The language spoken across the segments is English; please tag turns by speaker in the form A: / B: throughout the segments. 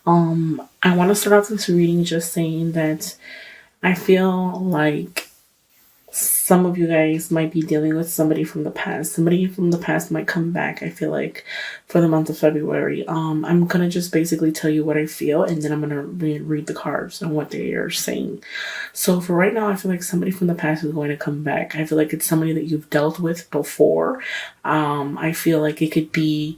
A: I want to start off this reading just saying that I feel like some of you guys might be dealing with somebody from the past. Somebody from the past might come back. I feel like for the month of February. I'm gonna just basically tell you what I feel, and then I'm gonna read the cards and what they are saying. So for right now, I feel like somebody from the past is going to come back. I feel like it's somebody that you've dealt with before. I feel like it could be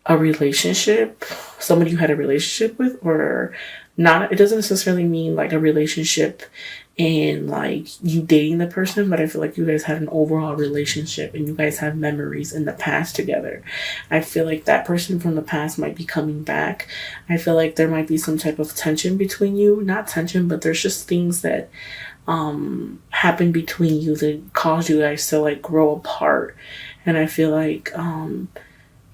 A: a relationship, somebody you had a relationship with, or not. It doesn't necessarily mean like a relationship and like you dating the person, but I feel like you guys had an overall relationship and you guys have memories in the past together. I feel like that person from the past might be coming back. I feel like there might be some type of tension between you. Not tension, but there's just things that happen between you that cause you guys to like grow apart. And I feel like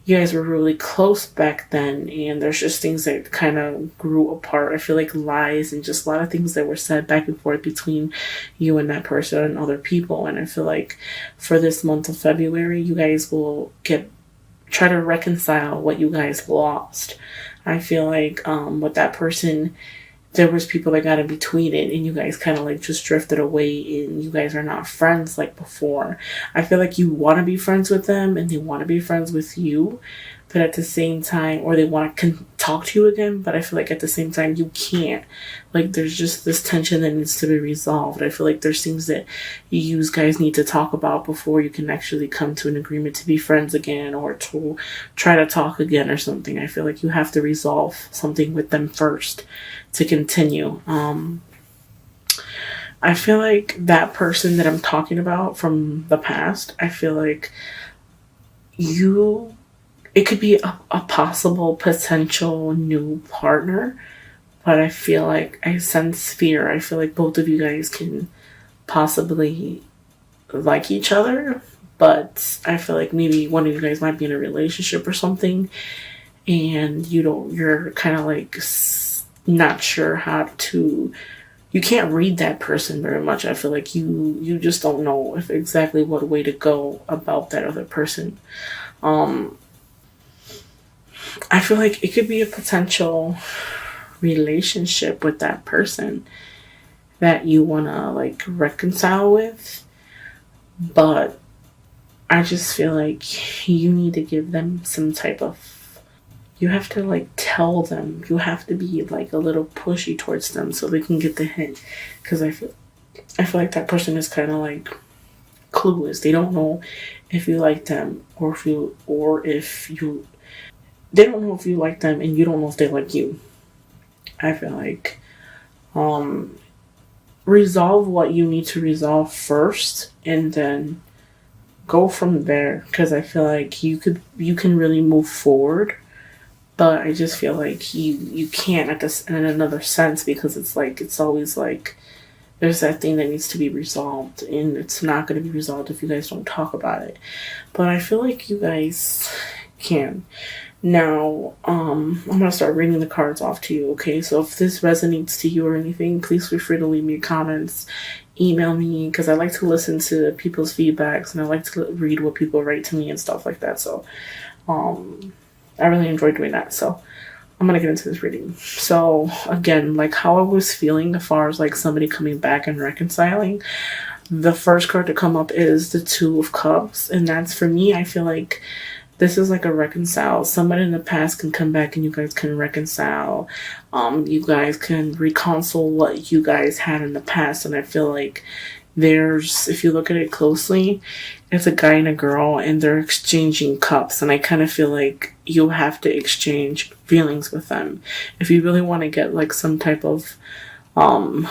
A: you guys were really close back then, and there's just things that kind of grew apart. I feel like lies and just a lot of things that were said back and forth between you and that person and other people. And I feel like for this month of February, you guys will try to reconcile what you guys lost. I feel like with that person, there was people that got in between it and you guys kind of like just drifted away and you guys are not friends like before. I feel like you want to be friends with them and they want to be friends with you, but at the same time, or they want to talk to you again, but I feel like at the same time you can't. Like there's just this tension that needs to be resolved. I feel like there's things that you guys need to talk about before you can actually come to an agreement to be friends again or to try to talk again or something. I feel like you have to resolve something with them first to continue. I feel like that person that I'm talking about from the past, I feel like you, it could be a possible potential new partner, but I feel like I sense fear. I feel like both of you guys can possibly like each other, but I feel like maybe one of you guys might be in a relationship or something, and you're kind of like not sure how to. You can't read that person very much. I feel like you just don't know if exactly what way to go about that other person. Um, I feel like it could be a potential relationship with that person that you want to like reconcile with, but I just feel like you need to give them some type of, you have to like tell them, you have to be like a little pushy towards them so they can get the hint, because I feel like that person is kind of like clueless. They don't know if you like them or if you they don't know if you like them and you don't know if they like you. I feel like um resolve what you need to resolve first and then go from there, because I feel like you can really move forward, but I just feel like you can't at this in another sense, because it's like it's always like there's that thing that needs to be resolved and it's not going to be resolved if you guys don't talk about it. But I feel like you guys can. Now, I'm gonna start reading the cards off to you, okay? So if this resonates to you or anything, please feel free to leave me comments, email me, because I like to listen to people's feedbacks and I like to read what people write to me and stuff like that. So, I really enjoy doing that. So, I'm gonna get into this reading. So, again, like how I was feeling as far as like somebody coming back and reconciling, the first card to come up is the Two of Cups, and that's for me. I feel like this is like a reconcile. Somebody in the past can come back and you guys can reconcile. You guys can reconcile what you guys had in the past. And I feel like there's, if you look at it closely, it's a guy and a girl and they're exchanging cups. And I kind of feel like you have to exchange feelings with them. If you really want to get like some type of um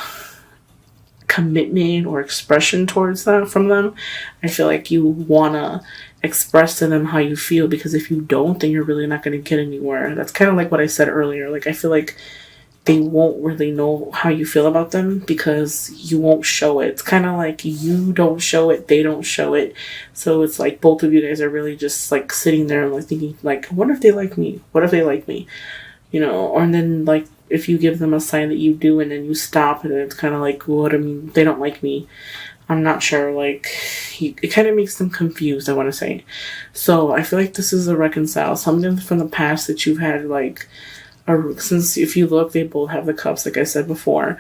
A: commitment or expression towards that from them, I feel like you wanna express to them how you feel, because if you don't, then you're really not gonna get anywhere. That's kind of like what I said earlier. Like I feel like they won't really know how you feel about them because you won't show it. It's kind of like you don't show it, they don't show it. So it's like both of you guys are really just like sitting there and like thinking like, what if they like me? What if they like me? You know, or and then like if you give them a sign that you do and then you stop and it's kind of like, what, I mean, they don't like me. I'm not sure, like, it kind of makes them confused, I want to say. So I feel like this is a reconcile. Something from the past that you've had, like, since if you look, they both have the cups, like I said before.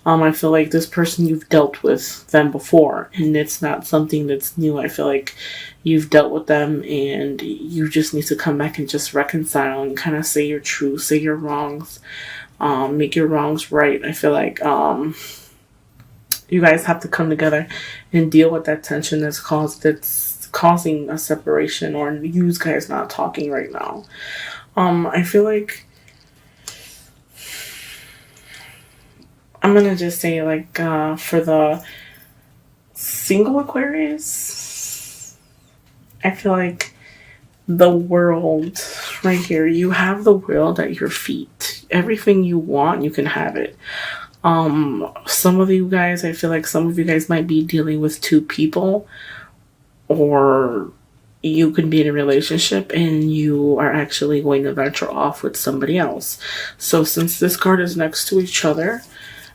A: I feel like this person, you've dealt with them before, and it's not something that's new. I feel like you've dealt with them, and you just need to come back and just reconcile and kind of say your truth, say your wrongs, make your wrongs right. I feel like you guys have to come together and deal with that tension that's causing a separation, or you guys not talking right now. I feel like I'm gonna just say, like, for the single Aquarius, I feel like the world right here, you have the world at your feet. Everything you want, you can have it. Some of you guys, I feel like some of you guys might be dealing with two people, or you could be in a relationship and you are actually going to venture off with somebody else. So since this card is next to each other,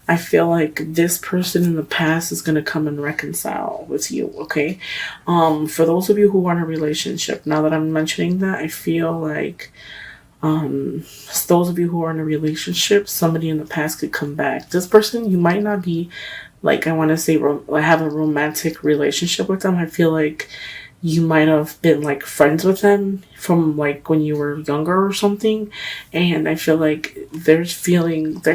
A: I feel like this person in the past is going to come and reconcile with you, okay? For those of you who are in a relationship, now that I'm mentioning that, I feel like those of you who are in a relationship, somebody in the past could come back. This person, you might not be, like, I want to say, have a romantic relationship with them. I feel like you might have been, like, friends with them from, like, when you were younger or something. And I feel like there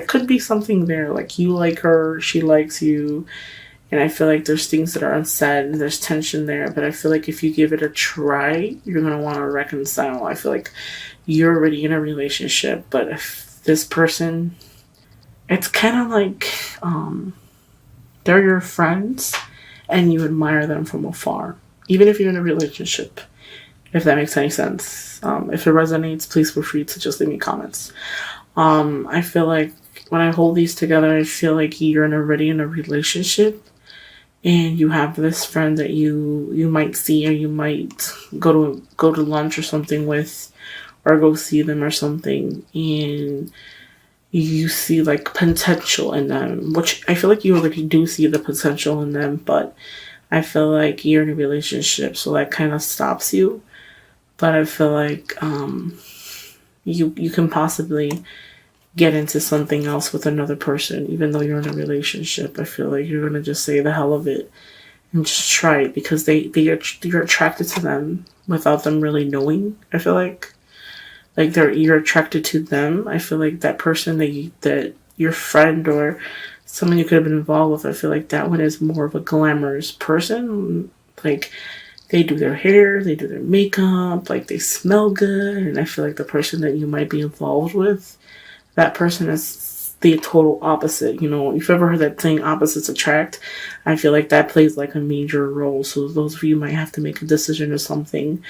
A: could be something there. Like, you like her, she likes you. And I feel like there's things that are unsaid and there's tension there. But I feel like if you give it a try, you're going to want to reconcile. I feel like you're already in a relationship. But if this person, it's kind of like they're your friends and you admire them from afar. Even if you're in a relationship, if that makes any sense. If it resonates, please feel free to just leave me comments. I feel like when I hold these together, I feel like you're already in a relationship and you have this friend that you might see, or you might go to lunch or something with, or go see them or something, and you see, like, potential in them, which I feel like you already do see the potential in them, but I feel like you're in a relationship, so that kind of stops you. But I feel like you can possibly get into something else with another person, even though you're in a relationship. I feel like you're gonna just say the hell of it and just try it, because you're attracted to them without them really knowing. I feel like you're attracted to them. I feel like that person that your friend or someone you could have been involved with, I feel like that one is more of a glamorous person. Like, they do their hair, they do their makeup, like, they smell good. And I feel like the person that you might be involved with, that person is the total opposite. You know, if you've ever heard that saying, opposites attract, I feel like that plays, like, a major role. So those of you might have to make a decision or something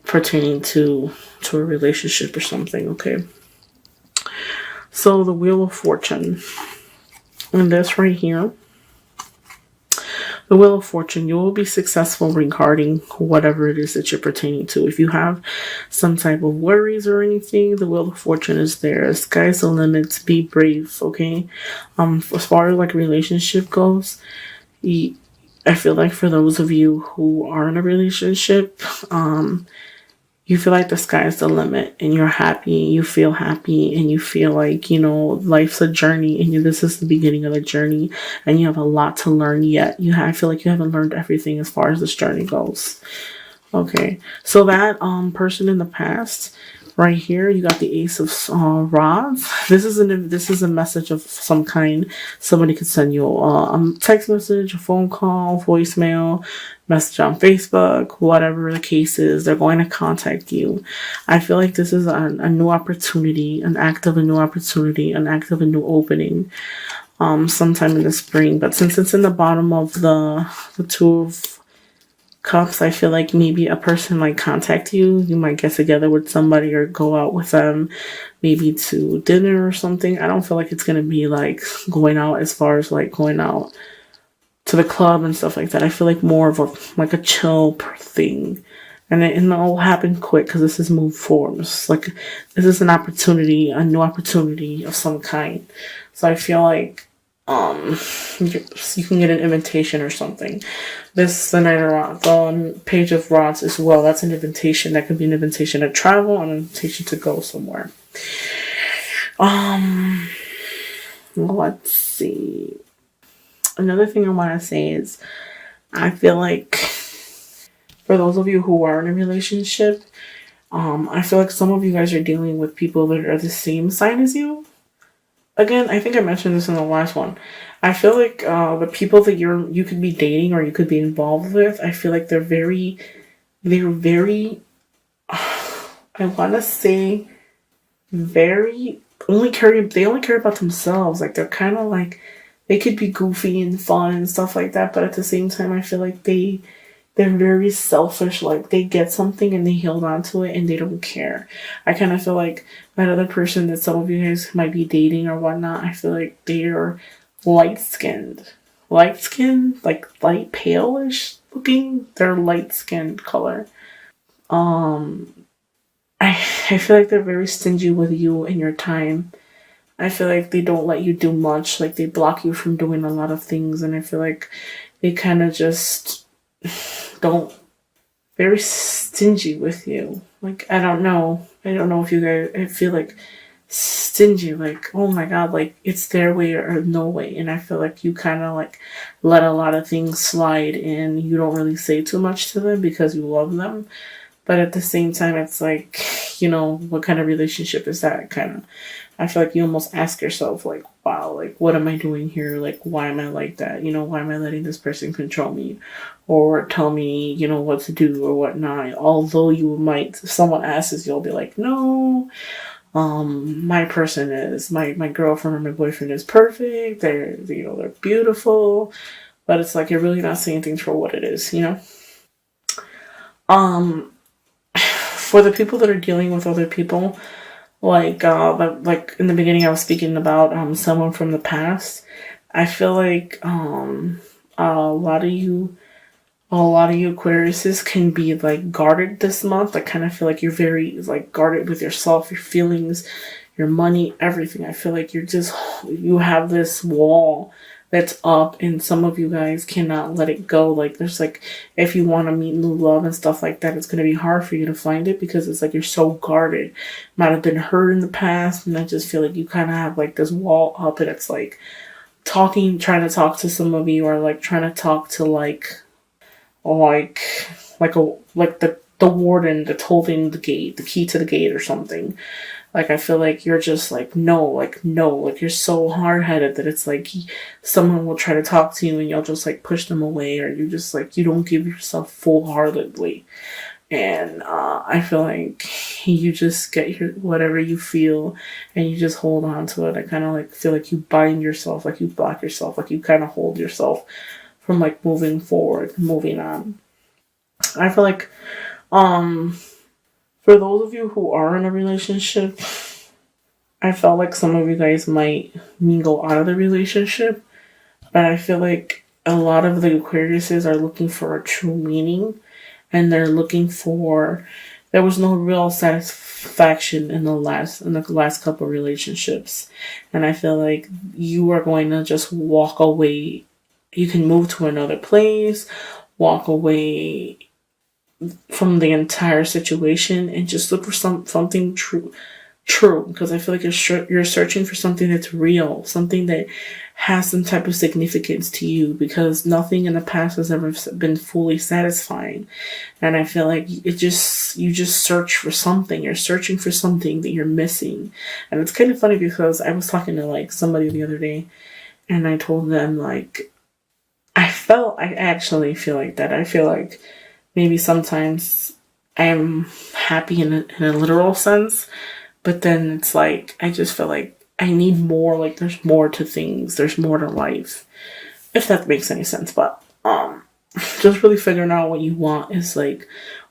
A: pertaining to a relationship or something, okay? So the Wheel of Fortune, and this right here, the Wheel of Fortune, you will be successful regarding whatever it is that you're pertaining to. If you have some type of worries or anything, the Wheel of Fortune is there. Sky's the limit. Be brave, okay? As far as, like, relationship goes, I feel like for those of you who are in a relationship, you feel like the sky is the limit, and you're happy, you feel happy, and you feel like, you know, life's a journey, and this is the beginning of the journey, and you have a lot to learn yet. I feel like you haven't learned everything as far as this journey goes. Okay, so that person in the past, right here, you got the Ace of Rods. This is a message of some kind. Somebody could send you a text message, a phone call, voicemail, message on Facebook, whatever the case is. They're going to contact you. I feel like this is a new opportunity, an act of a new opportunity, an act of a new opening, sometime in the spring. But since it's in the bottom of the Two of Cups, I feel like maybe a person might contact you. You might get together with somebody or go out with them, maybe to dinner or something. I don't feel like it's going to be like going out as far as like going out to the club and stuff like that. I feel like more of a chill thing. And it'll happen quick because this is move forms. Like, this is an opportunity, a new opportunity of some kind. So I feel like um you can get an invitation or something. This the Knight of Rods on Page of Rods as well. That's an invitation. That could be an invitation to travel, an invitation to go somewhere. Let's see. Another thing I want to say is I feel like for those of you who are in a relationship, I feel like some of you guys are dealing with people that are the same sign as you. Again, I think I mentioned this in the last one. I feel like the people that you could be dating or you could be involved with, I feel like they're very, I want to say very they only care about themselves. Like they're kind of like they could be goofy and fun and stuff like that, but at the same time, I feel like they're very selfish. Like they get something and they hold on to it and they don't care. I kind of feel like that other person that some of you guys might be dating or whatnot, I feel like they are light skinned, like light palish looking. They're light skinned color. I feel like they're very stingy with you and your time. I feel like they don't let you do much. Like they block you from doing a lot of things, and I feel like they kind of just don't very stingy with you. Like I don't know. I don't know if you guys. I feel like stingy. Like oh my god, like it's their way or no way, and I feel like you kind of like let a lot of things slide, and you don't really say too much to them because you love them. But at the same time, it's like, what kind of relationship is that? Kind of, I feel like you almost ask yourself, like, wow, like, what am I doing here? Like, why am I like that? Why am I letting this person control me or tell me, what to do or whatnot? Although you might, if someone asks, you'll be like, no, my person is, my girlfriend or my boyfriend is perfect. They're beautiful. But it's like, you're really not saying things for what it is. For the people that are dealing with other people, like in the beginning, I was speaking about someone from the past. I feel like a lot of you Aquariuses can be like guarded this month. I kind of feel like you're very like guarded with yourself, your feelings, your money, everything. I feel like you have this wall that's up, and some of you guys cannot let it go. Like there's like if you want to meet new love and stuff like that, it's gonna be hard for you to find it because it's like you're so guarded. Might have been hurt in the past, and I just feel like you kind of have like this wall up, and it's like trying to talk to some of you, or like trying to talk to like the warden that's holding the gate, the key to the gate or something. Like, I feel like you're just like, no, like you're so hard headed that it's like someone will try to talk to you and you'll just like push them away, or you just like, you don't give yourself full heartedly. And I feel like you just get your whatever you feel and you just hold on to it. I kind of like feel like you bind yourself, like you block yourself, like you kind of hold yourself from like moving forward, moving on. I feel like for those of you who are in a relationship, I felt like some of you guys might mingle out of the relationship, but I feel like a lot of the Aquariuses are looking for a true meaning, and they're looking for. There was no real satisfaction in the last couple relationships, and I feel like you are going to just walk away. You can move to another place, walk away from the entire situation, and just look for something true, because I feel like you're searching for something that's real, something that has some type of significance to you, because nothing in the past has ever been fully satisfying. And I feel like you just search for something. You're searching for something that you're missing. And it's kind of funny because I was talking to like somebody the other day, and I told them like I actually feel like that. I feel like maybe sometimes I am happy in a literal sense, but then it's like, I just feel like I need more, like there's more to things, there's more to life, if that makes any sense. But, just really figuring out what you want is like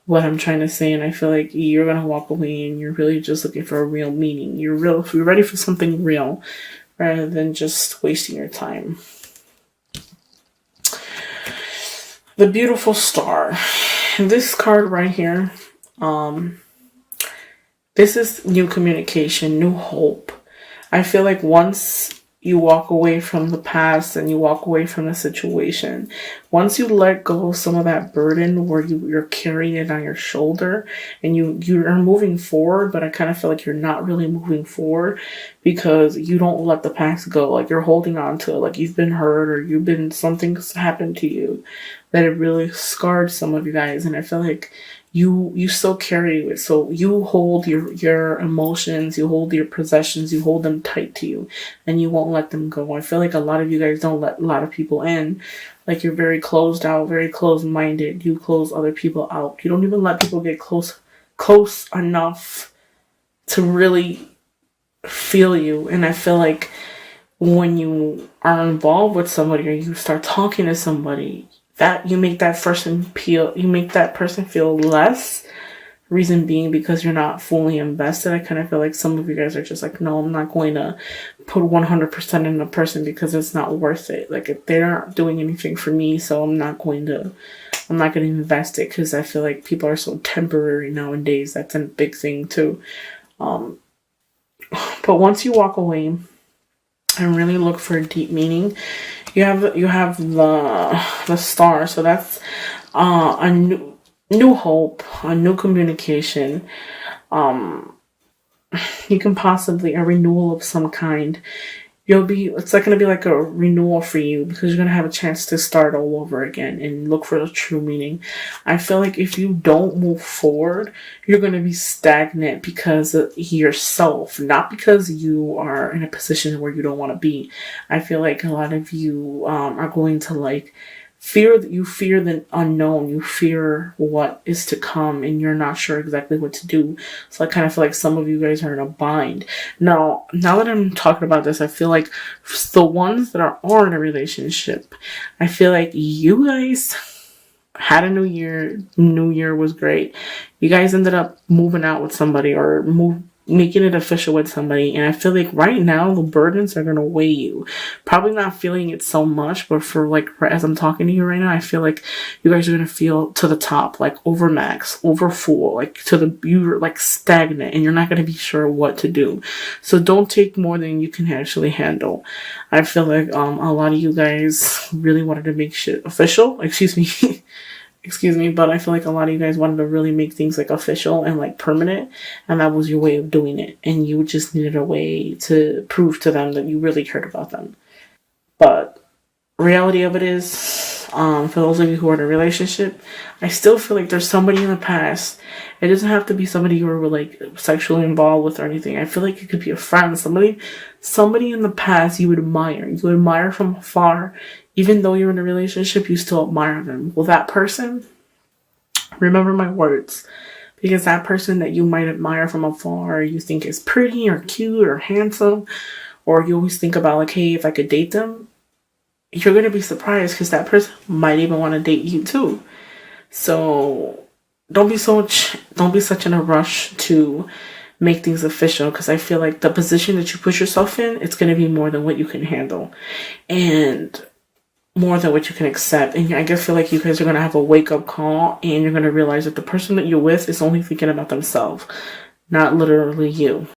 A: what I'm trying to say, and I feel like you're gonna walk away and you're really just looking for a real meaning. You're ready for something real, rather than just wasting your time. The beautiful star. This card right here, this is new communication, new hope. I feel like once you walk away from the past and you walk away from the situation. Once you let go of some of that burden where you're carrying it on your shoulder and you're moving forward, but I kind of feel like you're not really moving forward because you don't let the past go. Like you're holding on to it, like you've been hurt or something's happened to you that it really scarred some of you guys. And I feel like you still carry it. So you hold your emotions, you hold your possessions, you hold them tight to you, and you won't let them go. I feel like a lot of you guys don't let a lot of people in. Like you're very closed out, very closed minded. You close other people out. You don't even let people get close enough to really feel you. And I feel like when you are involved with somebody or you start talking to somebody, that you make that person feel less. Reason being because you're not fully invested. I kind of feel like some of you guys are just like, no, I'm not going to put 100% in a person because it's not worth it. Like if they're not doing anything for me, so I'm not going to invest it because I feel like people are so temporary nowadays. That's a big thing too. But once you walk away and really look for a deep meaning, you have the star. So that's a new hope, a new communication. You can possibly a renewal of some kind. It's like going to be like a renewal for you because you're going to have a chance to start all over again and look for the true meaning. I feel like if you don't move forward, you're going to be stagnant because of yourself, not because you are in a position where you don't want to be. I feel like a lot of you are going to like fear the unknown, you fear what is to come, and you're not sure exactly what to do. So I kind of feel like some of you guys are in a bind. Now that I'm talking about this, I feel like the ones that are in a relationship, I feel like you guys had a new year. New year was great. You guys ended up moving out with somebody or making it official with somebody, and I feel like right now the burdens are gonna weigh you. Probably not feeling it so much, but as I'm talking to you right now, I feel like you guys are gonna feel to the top, like over max, over full, like you're like stagnant, and you're not gonna be sure what to do. So don't take more than you can actually handle. I feel like a lot of you guys really wanted to make shit official. Excuse me, but I feel like a lot of you guys wanted to really make things like official and like permanent, and that was your way of doing it, and you just needed a way to prove to them that you really cared about them. But reality of it is, for those of you who are in a relationship, I still feel like there's somebody in the past. It doesn't have to be somebody you were like sexually involved with or anything. I feel like it could be a friend, somebody in the past you admire. You admire from afar. Even though you're in a relationship, you still admire them. Well, that person, remember my words, because that person that you might admire from afar, you think is pretty or cute or handsome, or you always think about like, hey, if I could date them, you're going to be surprised because that person might even want to date you too. So don't be such in a rush to make things official, because I feel like the position that you put yourself in, it's going to be more than what you can handle. And more than what you can accept. And I feel like you guys are going to have a wake-up call, and you're going to realize that the person that you're with is only thinking about themselves, not literally you.